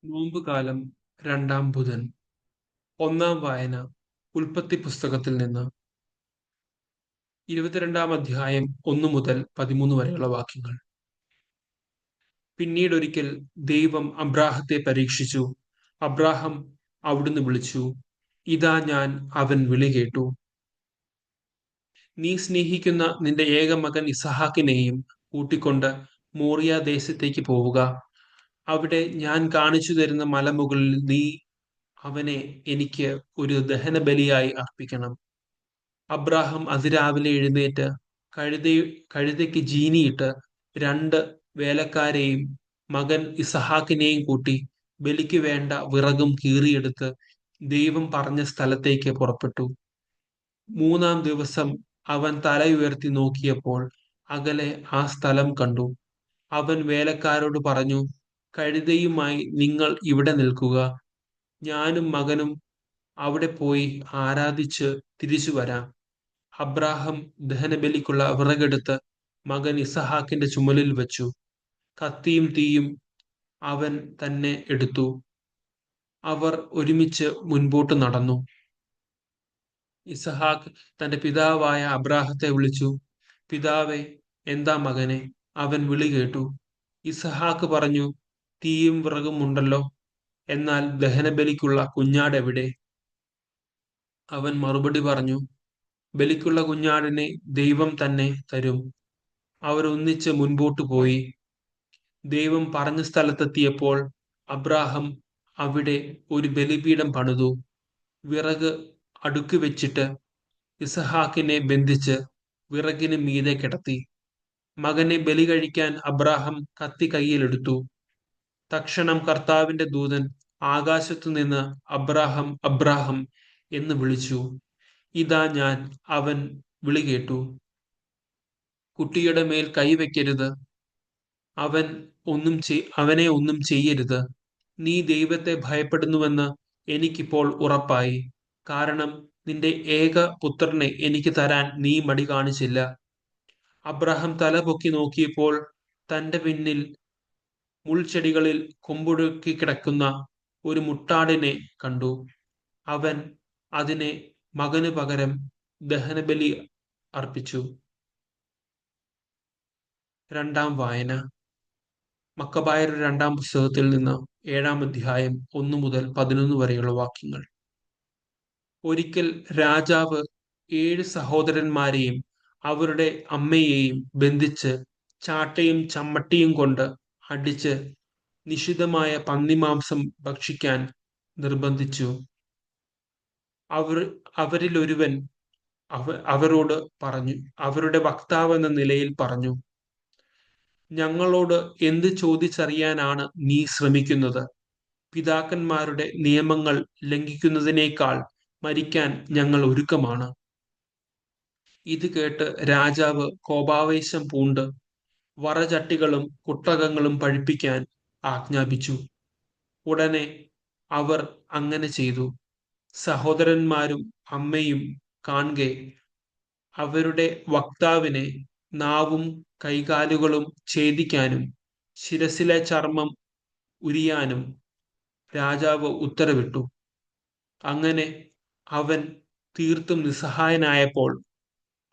നോമ്പുകാലം രണ്ടാം ബുധൻ. ഒന്നാം വായന ഉൽപ്പത്തി പുസ്തകത്തിൽ നിന്ന്. 22-ാം അധ്യായം 1 മുതൽ 13 വരെയുള്ള വാക്യങ്ങൾ. പിന്നീടൊരിക്കൽ ദൈവം അബ്രാഹത്തെ പരീക്ഷിച്ചു. അബ്രാഹം അവിടുന്ന് വിളിച്ചു, ഇതാ ഞാൻ. അവൻ വിളി കേട്ടു. നീ സ്നേഹിക്കുന്ന നിന്റെ ഏകമകൻ ഇസഹാക്കിനെയും കൂട്ടിക്കൊണ്ട് മോറിയ ദേശത്തേക്ക് പോവുക. അവിടെ ഞാൻ കാണിച്ചു തരുന്ന മലമുകളിൽ നീ അവനെ എനിക്ക് ഒരു ദഹനബലിയായി അർപ്പിക്കണം. അബ്രാഹാം അതിരാവിലെ എഴുന്നേറ്റ് കഴുത കഴുതയ്ക്ക് ജീനിയിട്ട് 2 വേലക്കാരെയും മകൻ ഇസഹാക്കിനെയും കൂട്ടി ബലിക്ക് വേണ്ട വിറകും കീറിയെടുത്ത് ദൈവം പറഞ്ഞ സ്ഥലത്തേക്ക് പുറപ്പെട്ടു. 3-ാം ദിവസം അവൻ തലയുയർത്തി നോക്കിയപ്പോൾ അകലെ ആ സ്ഥലം കണ്ടു. അവൻ വേലക്കാരോട് പറഞ്ഞു, കഴുതയുമായി നിങ്ങൾ ഇവിടെ നിൽക്കുക, ഞാനും മകനും അവിടെ പോയി ആരാധിച്ച് തിരിച്ചു വരാം. അബ്രാഹം ദഹനബലിക്കുള്ള വിറകെടുത്ത് മകൻ ഇസഹാക്കിന്റെ ചുമലിൽ വെച്ചു. കത്തിയും തീയും അവൻ തന്നെ എടുത്തു. അവർ ഒരുമിച്ച് മുൻപോട്ട് നടന്നു. ഇസഹാക്ക് തന്റെ പിതാവായ അബ്രാഹത്തെ വിളിച്ചു, പിതാവേ. എന്താ മകനെ? അവൻ വിളി കേട്ടു. ഇസഹാക്ക് പറഞ്ഞു, തീയും വിറകും ഉണ്ടല്ലോ, എന്നാൽ ദഹനബലിക്കുള്ള കുഞ്ഞാട് എവിടെ? അവൻ മറുപടി പറഞ്ഞു, ബലിക്കുള്ള കുഞ്ഞാടിനെ ദൈവം തന്നെ തരും. അവരൊന്നിച്ച് മുൻപോട്ടു പോയി. ദൈവം പറഞ്ഞ സ്ഥലത്തെത്തിയപ്പോൾ അബ്രാഹം അവിടെ ഒരു ബലിപീഠം പണിതു. വിറക് അടുക്കി വെച്ചിട്ട് ഇസഹാക്കിനെ ബന്ധിച്ച് വിറകിന് മീതെ കിടത്തി. മകനെ ബലി കഴിക്കാൻ അബ്രാഹം കത്തി കയ്യിലെടുത്തു. തക്ഷണം കർത്താവിന്റെ ദൂതൻ ആകാശത്തു നിന്ന് അബ്രാഹം, അബ്രാഹം എന്ന് വിളിച്ചു. ഇതാ ഞാൻ. അവൻ വിളി കേട്ടു. കുട്ടിയുടെ മേൽ കൈവയ്ക്കരുത്, അവൻ അവനെ ഒന്നും ചെയ്യരുത്. നീ ദൈവത്തെ ഭയപ്പെടുന്നുവെന്ന് എനിക്കിപ്പോൾ ഉറപ്പായി. കാരണം നിന്റെ ഏക പുത്രനെ എനിക്ക് തരാൻ നീ മടി കാണിച്ചില്ല. അബ്രാഹാം തല പൊക്കി നോക്കിയപ്പോൾ തന്റെ പിന്നിൽ മുൾച്ചെടികളിൽ കൊമ്പൊടുക്കി കിടക്കുന്ന ഒരു മുട്ടാടിനെ കണ്ടു. അവൻ അതിനെ മകന് പകരം ദഹനബലി അർപ്പിച്ചു. രണ്ടാം വായന മക്കബായരുടെ രണ്ടാം പുസ്തകത്തിൽ നിന്ന് 7-ാം അധ്യായം 1 മുതൽ 11 വരെയുള്ള വാക്യങ്ങൾ. ഒരിക്കൽ രാജാവ് 7 സഹോദരന്മാരെയും അവരുടെ അമ്മയെയും ബന്ധിച്ച് ചാട്ടയും ചമ്മട്ടിയും കൊണ്ട് അടിച്ച് നിഷിദ്ധമായ പന്നിമാംസം ഭക്ഷിക്കാൻ നിർബന്ധിച്ചു. അവരിലൊരുവൻ അവരോട് പറഞ്ഞു, അവരുടെ വക്താവെന്ന നിലയിൽ പറഞ്ഞു, ഞങ്ങളോട് എന്ത് ചോദിച്ചറിയാനാണ് നീ ശ്രമിക്കുന്നത്? പിതാക്കന്മാരുടെ നിയമങ്ങൾ ലംഘിക്കുന്നതിനേക്കാൾ മരിക്കാൻ ഞങ്ങൾ ഒരുക്കമാണ്. ഇത് കേട്ട് രാജാവ് കോപാവേശം പൂണ്ട് വറചട്ടികളും കുട്ടകങ്ങളും പഴിപ്പിക്കാൻ ആജ്ഞാപിച്ചു. ഉടനെ അവർ അങ്ങനെ ചെയ്തു. സഹോദരന്മാരും അമ്മയും കാൺകെ അവരുടെ വക്താവിനെ നാവും കൈകാലുകളും ഛേദിക്കാനും ശിരസിലെ ചർമ്മം ഉരിയാനും രാജാവ് ഉത്തരവിട്ടു. അങ്ങനെ അവൻ തീർത്തും നിസ്സഹായനായപ്പോൾ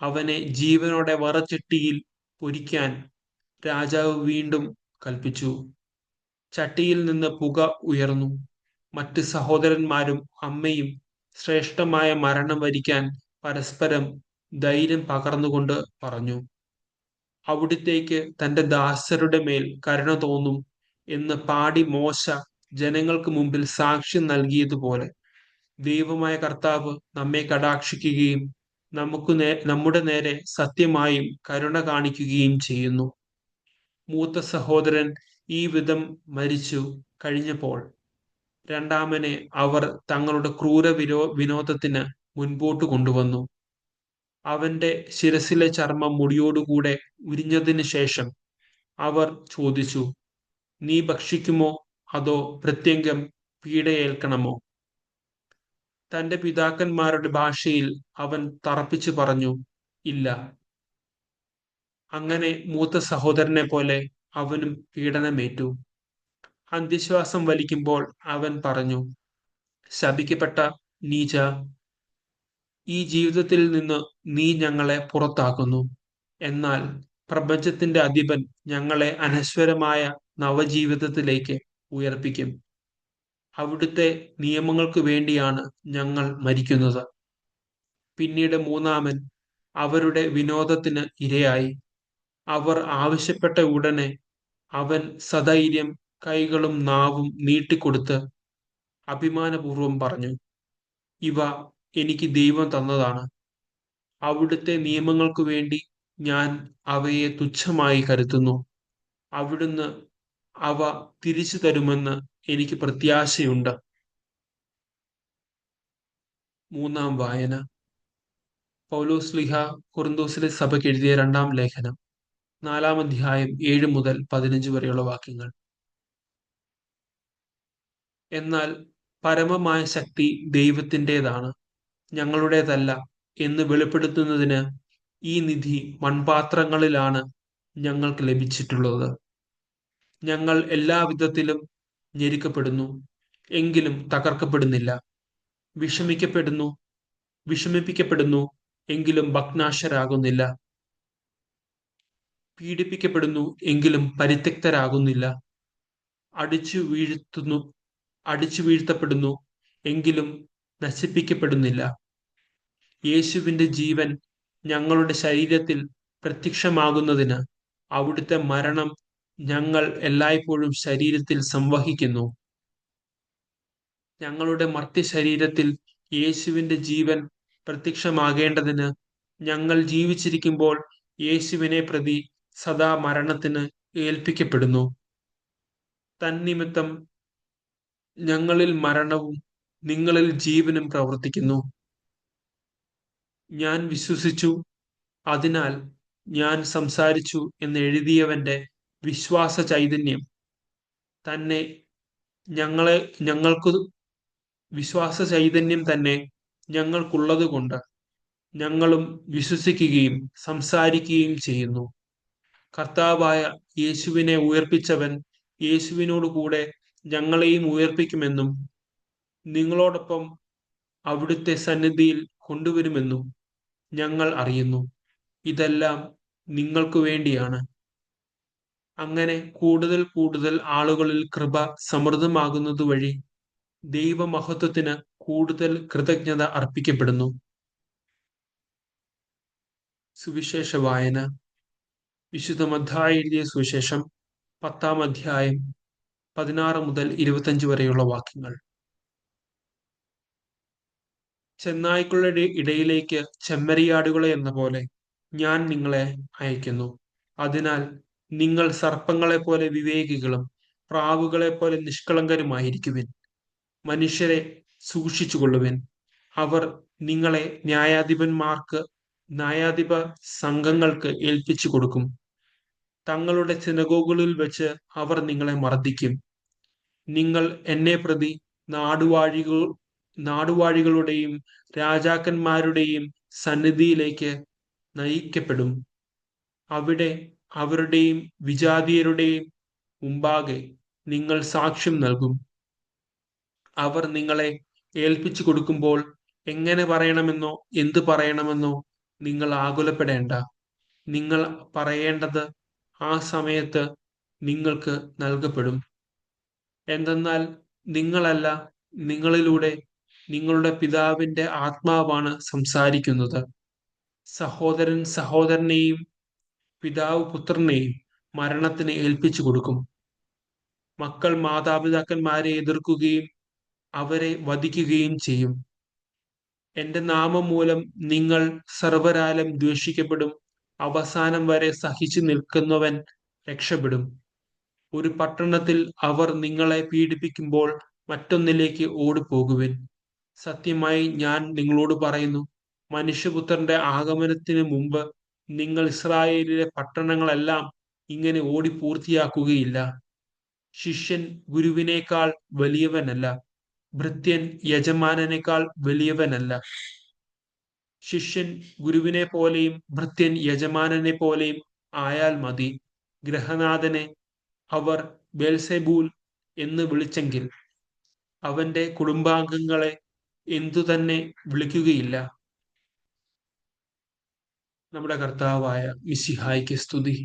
അവനെ ജീവനോടെ വറചട്ടിയിൽ പൊരിക്കാൻ രാജാവ് വീണ്ടും കൽപ്പിച്ചു. ചട്ടിയിൽ നിന്ന് പുക ഉയർന്നു. മറ്റ് സഹോദരന്മാരും അമ്മയും ശ്രേഷ്ഠമായ മരണം വരിക്കാൻ പരസ്പരം ധൈര്യം പകർന്നുകൊണ്ട് പറഞ്ഞു, അവിടുത്തേക്ക് തന്റെ ദാസരുടെ മേൽ കരുണ തോന്നും എന്ന് പാടി മോശ ജനങ്ങൾക്ക് മുമ്പിൽ സാക്ഷ്യം നൽകിയതുപോലെ ദൈവമായ കർത്താവ് നമ്മെ കടാക്ഷിക്കുകയും നമ്മുടെ നേരെ സത്യമായും കരുണ കാണിക്കുകയും ചെയ്യുന്നു. മൂത്ത സഹോദരൻ ഈ വിധം മരിച്ചു കഴിഞ്ഞപ്പോൾ രണ്ടാമനെ അവർ തങ്ങളുടെ ക്രൂര വിനോദത്തിന് മുൻപോട്ട് കൊണ്ടുവന്നു. അവന്റെ ശിരസിലെ ചർമ്മം മുടിയോടുകൂടെ ഉരിഞ്ഞതിന് ശേഷം അവർ ചോദിച്ചു, നീ ഭക്ഷിക്കുമോ അതോ പ്രത്യംഗം പീഡയേൽക്കണമോ? തന്റെ പിതാക്കന്മാരുടെ ഭാഷയിൽ അവൻ തറപ്പിച്ചു പറഞ്ഞു, ഇല്ല. അങ്ങനെ മൂത്ത സഹോദരനെ പോലെ അവനും പീഡനമേറ്റു. അന്ത്യശ്വാസം വലിക്കുമ്പോൾ അവൻ പറഞ്ഞു, ശപിക്കപ്പെട്ട നീച്ച, ഈ ജീവിതത്തിൽ നിന്ന് നീ ഞങ്ങളെ പുറത്താക്കുന്നു. എന്നാൽ പ്രപഞ്ചത്തിന്റെ അധിപൻ ഞങ്ങളെ അനശ്വരമായ നവജീവിതത്തിലേക്ക് ഉയർപ്പിക്കും. അവിടുത്തെ നിയമങ്ങൾക്ക് വേണ്ടിയാണ് ഞങ്ങൾ മരിക്കുന്നത്. പിന്നീട് മൂന്നാമൻ അവരുടെ വിനോദത്തിന് ഇരയായി. അവർ ആവശ്യപ്പെട്ട ഉടനെ അവൻ സധൈര്യം കൈകളും നാവും നീട്ടിക്കൊടുത്ത് അഭിമാനപൂർവം പറഞ്ഞു, ഇവ എനിക്ക് ദൈവം തന്നതാണ്. അവിടുത്തെ നിയമങ്ങൾക്കു വേണ്ടി ഞാൻ അവയെ തുച്ഛമായി കരുതുന്നു. അവിടുന്ന് അവ തിരിച്ചു തരുമെന്ന് എനിക്ക് പ്രത്യാശയുണ്ട്. മൂന്നാം വായന. പൗലോസ് ശ്ലീഹ കൊറിന്തോസിലെ സഭയ്ക്ക് എഴുതിയ രണ്ടാം ലേഖനം, 4-ാം അധ്യായം 7 മുതൽ 15 വരെയുള്ള വാക്യങ്ങൾ. എന്നാൽ പരമമായ ശക്തി ദൈവത്തിൻ്റെതാണ്, ഞങ്ങളുടേതല്ല എന്ന് വെളിപ്പെടുത്തുന്നതിന് ഈ നിധി മൺപാത്രങ്ങളിലാണ് ഞങ്ങൾക്ക് ലഭിച്ചിട്ടുള്ളത്. ഞങ്ങൾ എല്ലാവിധത്തിലും ഞെരുക്കപ്പെടുന്നു, എങ്കിലും തകർക്കപ്പെടുന്നില്ല. വിഷമിപ്പിക്കപ്പെടുന്നു, എങ്കിലും ഭഗ്നാശരാകുന്നില്ല. പീഡിപ്പിക്കപ്പെടുന്നു, എങ്കിലും പരിത്യക്തരാകുന്നില്ല. അടിച്ചു വീഴ്ത്തപ്പെടുന്നു, എങ്കിലും നശിപ്പിക്കപ്പെടുന്നില്ല. യേശുവിന്റെ ജീവൻ ഞങ്ങളുടെ ശരീരത്തിൽ പ്രത്യക്ഷമാകുന്നതിന് അവിടുത്തെ മരണം ഞങ്ങൾ എല്ലായ്പ്പോഴും ശരീരത്തിൽ സംവഹിക്കുന്നു. ഞങ്ങളുടെ മർത്യശരീരത്തിൽ യേശുവിന്റെ ജീവൻ പ്രത്യക്ഷമാകേണ്ടതിന് ഞങ്ങൾ ജീവിച്ചിരിക്കുമ്പോൾ യേശുവിനെ പ്രതി സദാ മരണത്തിന് ഏൽപ്പിക്കപ്പെടുന്നു. തന്നിമിത്തം ഞങ്ങളിൽ മരണവും നിങ്ങളിൽ ജീവനും പ്രവർത്തിക്കുന്നു. ഞാൻ വിശ്വസിച്ചു, അതിനാൽ ഞാൻ സംസാരിച്ചു എന്ന് എഴുതിയവന്റെ വിശ്വാസ ചൈതന്യം തന്നെ ഞങ്ങൾക്കുള്ളത് കൊണ്ട് ഞങ്ങളും വിശ്വസിക്കുകയും സംസാരിക്കുകയും ചെയ്യുന്നു. കർത്താവായ യേശുവിനെ ഉയർപ്പിച്ചവൻ യേശുവിനോട് കൂടെ ഞങ്ങളെയും ഉയർപ്പിക്കുമെന്നും നിങ്ങളോടൊപ്പം അവിടുത്തെ സന്നിധിയിൽ കൊണ്ടുവരുമെന്നും ഞങ്ങൾ അറിയുന്നു. ഇതെല്ലാം നിങ്ങൾക്ക് വേണ്ടിയാണ്. അങ്ങനെ കൂടുതൽ കൂടുതൽ ആളുകളിൽ കൃപ സമൃദ്ധമാകുന്നത് വഴി ദൈവമഹത്വത്തിന് കൂടുതൽ കൃതജ്ഞത അർപ്പിക്കപ്പെടുന്നു. സുവിശേഷ വായന. വിശുദ്ധ മത്തായി എഴുതിയ സുവിശേഷം 10-ാം അധ്യായം 16 മുതൽ 25 വരെയുള്ള വാക്യങ്ങൾ. ചെന്നായ്ക്കളുടെ ഇടയിലേക്ക് ചെമ്മരിയാടുകളെ എന്ന പോലെ ഞാൻ നിങ്ങളെ അയക്കുന്നു. അതിനാൽ നിങ്ങൾ സർപ്പങ്ങളെ പോലെ വിവേകികളും പ്രാവുകളെ പോലെ നിഷ്കളങ്കരുമായിരിക്കുവിൻ. മനുഷ്യരെ സൂക്ഷിച്ചുകൊള്ളുവിൻ. അവർ നിങ്ങളെ ന്യായാധിപ സംഘങ്ങൾക്ക് ഏൽപ്പിച്ചു കൊടുക്കും. തങ്ങളുടെ സിനഗോഗുകളിൽ വെച്ച് അവർ നിങ്ങളെ മർദ്ദിക്കും. നിങ്ങൾ എന്നെ പ്രതി നാടുവാഴികളുടെയും രാജാക്കന്മാരുടെയും സന്നിധിയിലേക്ക് നയിക്കപ്പെടും. അവിടെ അവരുടെയും വിജാതീയരുടെയും മുമ്പാകെ നിങ്ങൾ സാക്ഷ്യം നൽകും. അവർ നിങ്ങളെ ഏൽപ്പിച്ചു കൊടുക്കുമ്പോൾ എങ്ങനെ പറയണമെന്നോ എന്ത് പറയണമെന്നോ നിങ്ങൾ ആകുലപ്പെടേണ്ട. നിങ്ങൾ പറയേണ്ടത് ആ സമയത്ത് നിങ്ങൾക്ക് നൽകപ്പെടും. എന്തെന്നാൽ നിങ്ങളല്ല, നിങ്ങളിലൂടെ നിങ്ങളുടെ പിതാവിന്റെ ആത്മാവാണ് സംസാരിക്കുന്നത്. സഹോദരൻ സഹോദരനെയും പിതാവ് പുത്രനെയും മരണത്തിന് ഏൽപ്പിച്ചു കൊടുക്കും. മക്കൾ മാതാപിതാക്കന്മാരെ എതിർക്കുകയും അവരെ വധിക്കുകയും ചെയ്യും. എന്റെ നാമം മൂലം നിങ്ങൾ സർവ്വരാലും ദ്വേഷിക്കപ്പെടും. അവസാനം വരെ സഹിച്ചു നിൽക്കുന്നവൻ രക്ഷപ്പെടും. ഒരു പട്ടണത്തിൽ അവർ നിങ്ങളെ പീഡിപ്പിക്കുമ്പോൾ മറ്റൊന്നിലേക്ക് ഓടിപ്പോകുവിൻ. സത്യമായി ഞാൻ നിങ്ങളോട് പറയുന്നു, മനുഷ്യപുത്രന്റെ ആഗമനത്തിന് മുമ്പ് നിങ്ങൾ ഇസ്രായേലിലെ പട്ടണങ്ങളെല്ലാം ഇങ്ങനെ ഓടി പൂർത്തിയാക്കുകയില്ല. ശിഷ്യൻ ഗുരുവിനേക്കാൾ വലിയവനല്ല, ഭൃത്യൻ യജമാനനേക്കാൾ വലിയവനല്ല. ശിഷ്യൻ ഗുരുവിനെ പോലെയും ഭൃത്യൻ യജമാനനെ പോലെയും ആയാൽ മതി. ഗൃഹനാഥനെ അവർ ബേൽസെബൂൽ എന്ന് വിളിച്ചെങ്കിൽ അവന്റെ കുടുംബാംഗങ്ങളെ എന്തുതന്നെ വിളിക്കുകയില്ല. നമ്മുടെ കർത്താവായ മിശിഹായ്ക്ക് സ്തുതി.